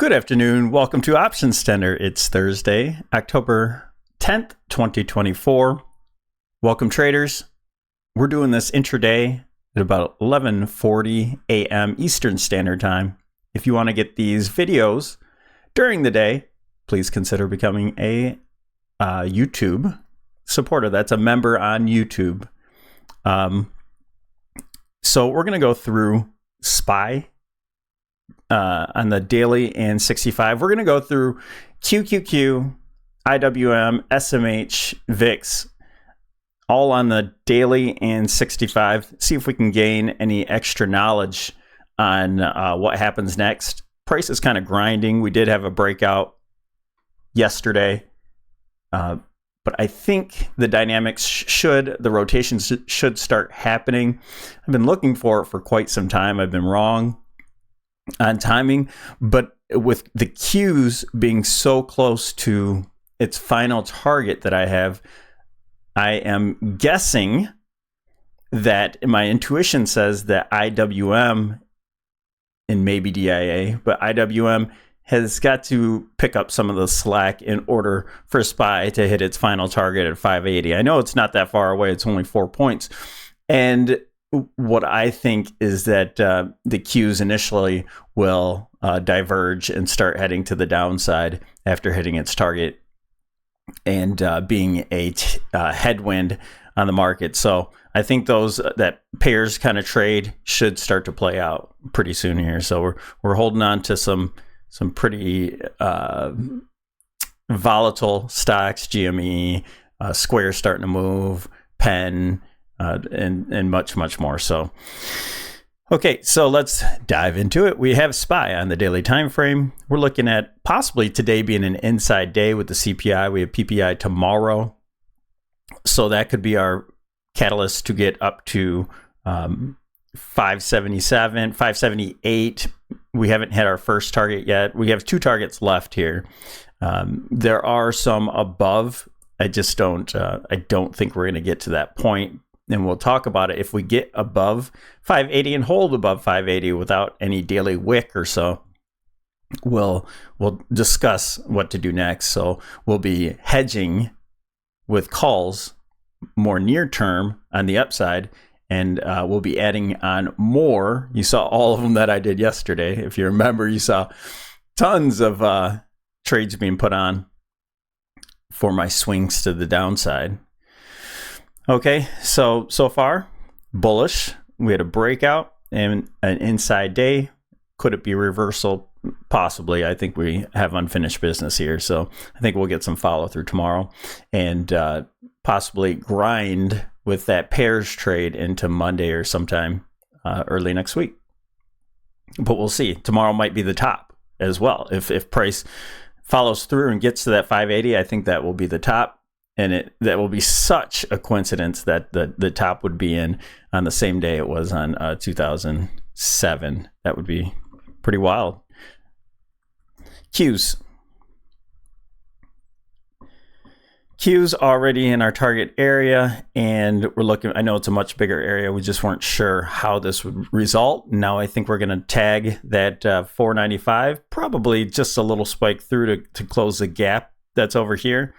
Good afternoon. Welcome to Options Tender. It's Thursday, October 10th, 2024. Welcome, traders. We're doing this intraday at about 11:40 a.m. Eastern Standard Time. If you want to get these videos during the day, please consider becoming a YouTube supporter. That's a member on YouTube. So we're going to go through SPY on the daily and 65. We're going to go through QQQ, IWM, SMH, VIX, all on the daily and 65. See if we can gain any extra knowledge on what happens next. Price is kind of grinding. We did have a breakout yesterday, but I think the dynamics the rotations should start happening. I've been looking for it for quite some time. I've been wrong on timing, but with the Qs being so close to its final target that I am guessing that my intuition says that IWM and maybe DIA, but IWM has got to pick up some of the slack in order for SPY to hit its final target at 580. I know it's not that far away. It's only 4 points. And what I think is that the Qs initially will diverge and start heading to the downside after hitting its target and being a headwind on the market. So I think that pairs kind of trade should start to play out pretty soon here. So we're holding on to some pretty volatile stocks, GME, Square starting to move, Penn, and much more. So, okay, so let's dive into it. We have SPY on the daily time frame. We're looking at possibly today being an inside day with the CPI. We have PPI tomorrow, so that could be our catalyst to get up to 577, 578. We haven't hit our first target yet. We have two targets left here. There are some above. I don't think we're going to get to that point. And we'll talk about it. If we get above 580 and hold above 580 without any daily wick or so, we'll discuss what to do next. So we'll be hedging with calls more near term on the upside, and we'll be adding on more. You saw all of them that I did yesterday. If you remember, you saw tons of trades being put on for my swings to the downside. Okay, so far, bullish. We had a breakout and an inside day. Could it be reversal? Possibly. I think we have unfinished business here. So I think we'll get some follow through tomorrow and possibly grind with that pairs trade into Monday or sometime early next week. But we'll see. Tomorrow might be the top as well. If price follows through and gets to that 580, I think that will be the top. And that will be such a coincidence that the top would be on the same day it was on 2007. That would be pretty wild. Qs already in our target area, and we're looking. I know it's a much bigger area. We just weren't sure how this would result. Now I think we're going to tag that 495, probably just a little spike through to close the gap that's over here.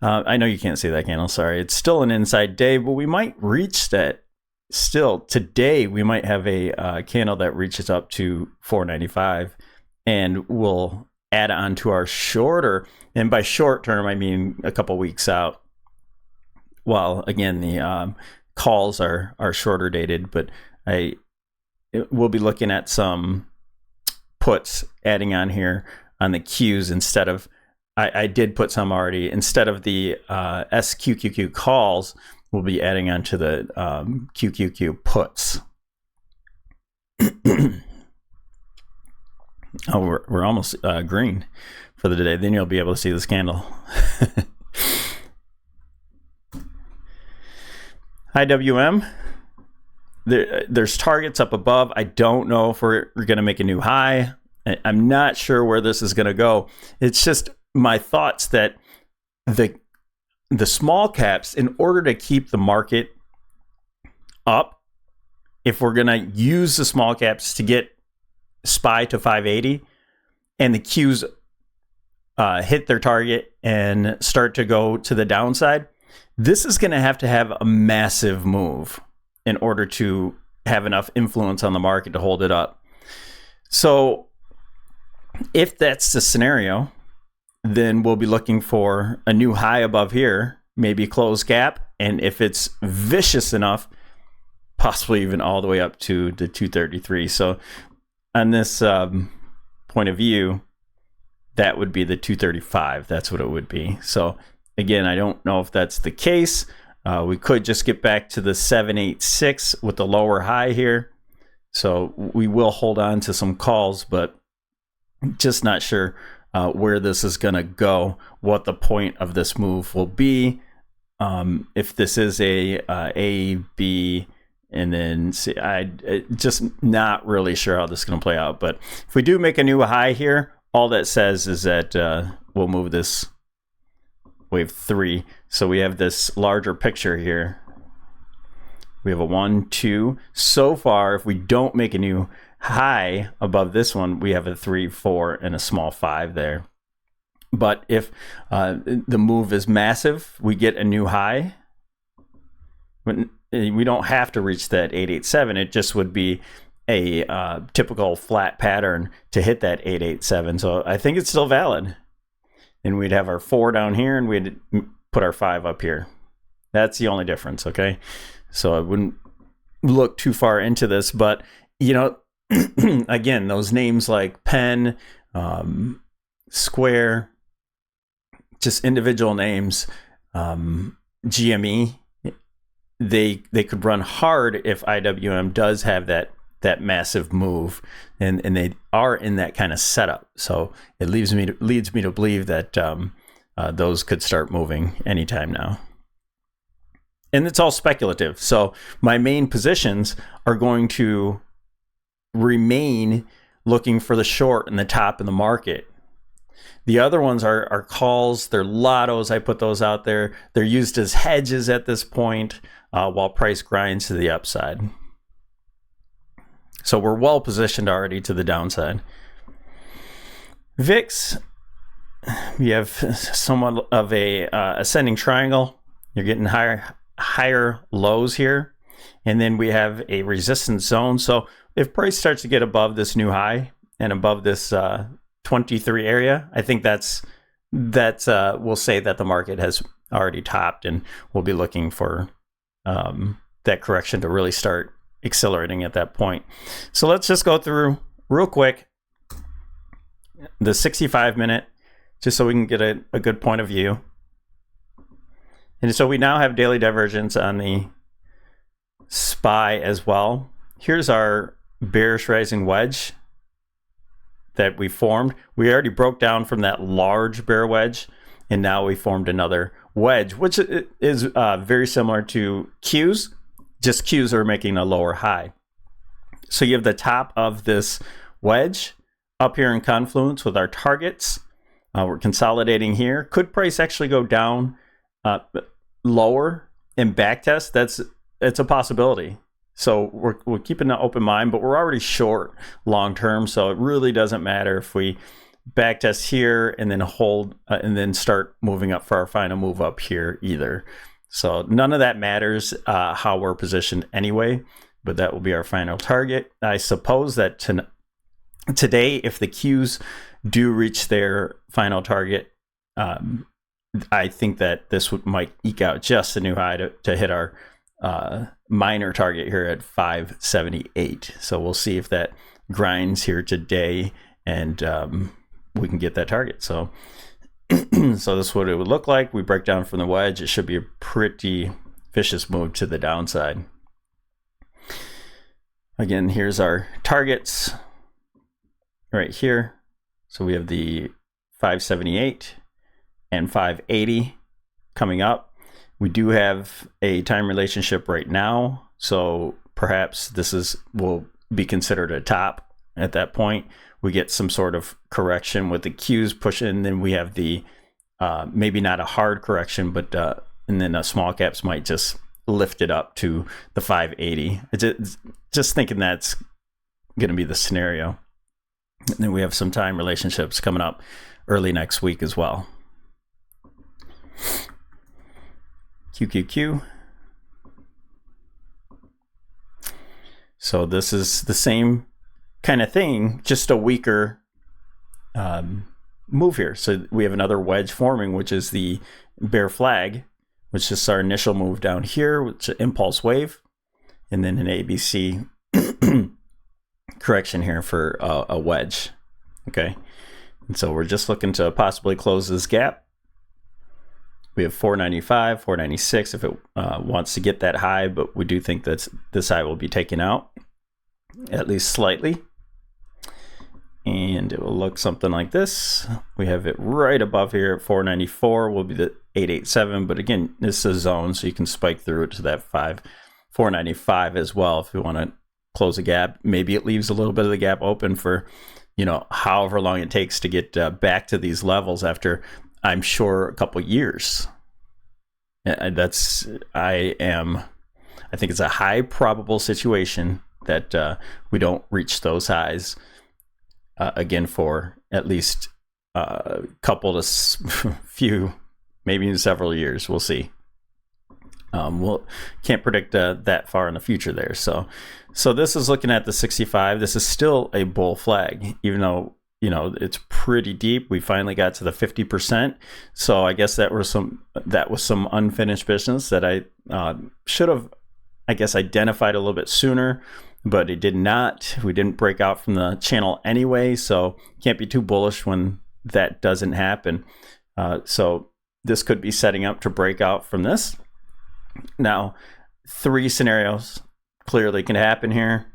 I know you can't see that candle. Sorry. It's still an inside day, but we might reach that still. Today, we might have a candle that reaches up to 495, and we'll add on to our shorter. And by short term, I mean a couple weeks out. Well, again, the calls are shorter dated, but we'll be looking at some puts adding on here on the Qs instead of. I did put some already. Instead of the SQQQ calls, we'll be adding on to the QQQ puts. We're almost green for the day. Then you'll be able to see this candle. IWM. There's targets up above. I don't know if we're going to make a new high. I'm not sure where this is going to go. It's just my thoughts that the small caps, in order to keep the market up, if we're going to use the small caps to get SPY to 580, and the Qs hit their target and start to go to the downside, this is going to have a massive move in order to have enough influence on the market to hold it up. So if that's the scenario, then we'll be looking for a new high above here, maybe close gap, and if it's vicious enough, possibly even all the way up to the 233. So on this point of view, that would be the 235. That's what it would be. So again, I don't know if that's the case. We could just get back to the 786 with the lower high here. So we will hold on to some calls, but just not sure where this is going to go, what the point of this move will be. If this is a B, and then C, I just not really sure how this is going to play out. But if we do make a new high here, all that says is that we'll move this wave 3. So we have this larger picture here. We have a 1, 2. So far, if we don't make a new high above this one, we have a 3, 4, and a small 5 there. But if the move is massive, we get a new high. We don't have to reach that 887. It just would be a typical flat pattern to hit that 887. So I think it's still valid. And we'd have our 4 down here, and we'd put our 5 up here. That's the only difference, okay? So I wouldn't look too far into this, but you know, again, those names like Penn, Square, just individual names, GME, they could run hard if IWM does have that massive move, and they are in that kind of setup. So it leads me to believe that those could start moving anytime now. And it's all speculative. So my main positions are going to remain looking for the short and the top in the market. The other ones are calls, they're lottos. I put those out there. They're used as hedges at this point while price grinds to the upside. So we're well positioned already to the downside. VIX, we have somewhat of a ascending triangle. You're getting higher lows here, and then we have a resistance zone. So if price starts to get above this new high and above this 23 area, I think that's we'll say that the market has already topped, and we'll be looking for that correction to really start accelerating at that point. So let's just go through real quick the 65 minute, just so we can get a good point of view. And so we now have daily divergence on the SPY as well. Here's our bearish rising wedge that we formed. We already broke down from that large bear wedge, and now we formed another wedge, which is very similar to Qs, just Qs are making a lower high. So you have the top of this wedge up here in confluence with our targets. We're consolidating here. Could price actually go down lower and backtest? It's a possibility. So we're keeping an open mind, but we're already short long term. So it really doesn't matter if we backtest here and then hold and then start moving up for our final move up here either. So none of that matters how we're positioned anyway, but that will be our final target. I suppose that today, if the Qs do reach their final target, I think that this might eke out just a new high to hit our minor target here at 578. So we'll see if that grinds here today, and we can get that target. So so this is what it would look like. We break down from the wedge. It should be a pretty vicious move to the downside. Again, here's our targets right here. So we have the 578 and 580 coming up. We do have a time relationship right now, so perhaps this will be considered a top at that point. We get some sort of correction with the Qs pushing, then we have the maybe not a hard correction, but and then small caps might just lift it up to the 580. Just thinking that's going to be the scenario. And then we have some time relationships coming up early next week as well. QQQ. So this is the same kind of thing, just a weaker move here. So we have another wedge forming, which is the bear flag, which is our initial move down here, which is an impulse wave, and then an ABC correction here for a wedge. Okay, and so we're just looking to possibly close this gap. We have 495, 496 if it wants to get that high, but we do think that this high will be taken out, at least slightly. And it will look something like this. We have it right above here at 494 will be the 887, but again, this is a zone, so you can spike through it to that 495 as well if you want to close a gap. Maybe it leaves a little bit of the gap open for, you know, however long it takes to get back to these levels after, I'm sure, a couple years. I think it's a high probable situation that we don't reach those highs again for at least a couple to few, maybe in several years. We'll see. We'll can't predict that far in the future there. So this is looking at the 65. This is still a bull flag, even though, you know, it's pretty deep. We finally got to the 50%. So I guess that was some unfinished business that I should have, I guess, identified a little bit sooner, but it did not. We didn't break out from the channel anyway, so can't be too bullish when that doesn't happen. So this could be setting up to break out from this. Now, 3 scenarios clearly can happen here.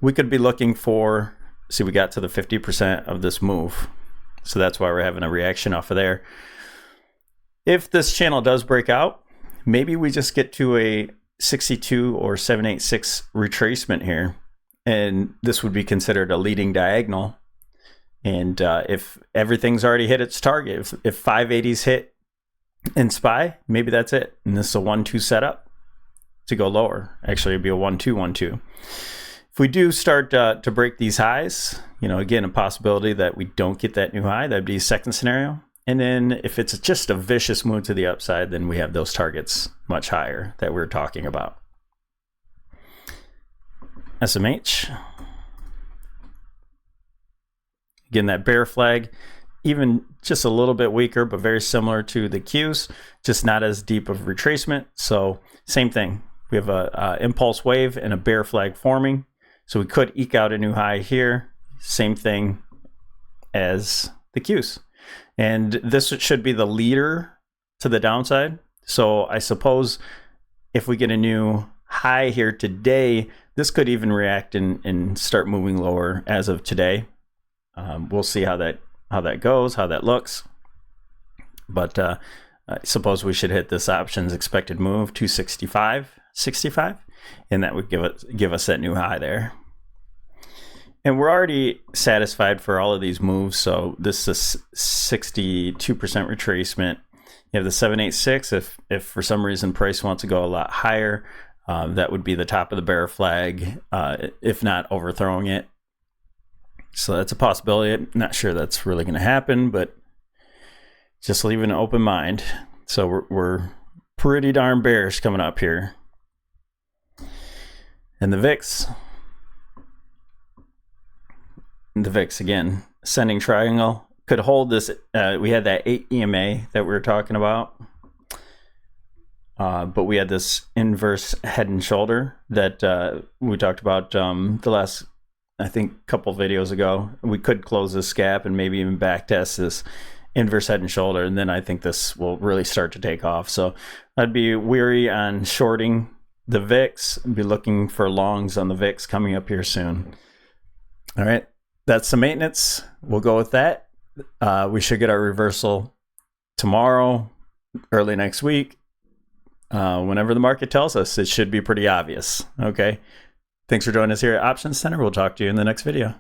We could be looking for, see, we got to the 50% of this move. So that's why we're having a reaction off of there. If this channel does break out, maybe we just get to a 62 or 786 retracement here. And this would be considered a leading diagonal. And if everything's already hit its target, if 580s hit in SPY, maybe that's it. And this is a 1-2 setup to go lower. Actually, it'd be a 1-2-1-2. If we do start to break these highs, you know, again, a possibility that we don't get that new high, that'd be a second scenario. And then if it's just a vicious move to the upside, then we have those targets much higher that we're talking about. SMH. Again, that bear flag, even just a little bit weaker, but very similar to the Qs, just not as deep of retracement. So same thing. We have a impulse wave and a bear flag forming. So we could eke out a new high here. Same thing as the Qs. And this should be the leader to the downside. So I suppose if we get a new high here today, this could even react and start moving lower as of today. We'll see how that goes, how that looks. But I suppose we should hit this options expected move 265.65, and that would give us that new high there. And we're already satisfied for all of these moves. So this is 62% retracement. You have the 786. If for some reason price wants to go a lot higher, that would be the top of the bear flag, if not overthrowing it. So that's a possibility. I'm not sure that's really going to happen, but just leaving an open mind. So we're pretty darn bearish coming up here. And the VIX. The VIX, again, ascending triangle, could hold this. We had that 8 EMA that we were talking about. But we had this inverse head and shoulder that we talked about the last, I think, couple videos ago. We could close this gap and maybe even back test this inverse head and shoulder, and then I think this will really start to take off. So I'd be weary on shorting the VIX. I'd be looking for longs on the VIX coming up here soon. All right, that's the maintenance. We'll go with that. We should get our reversal tomorrow, early next week. Whenever the market tells us, it should be pretty obvious. Okay. Thanks for joining us here at Options Center. We'll talk to you in the next video.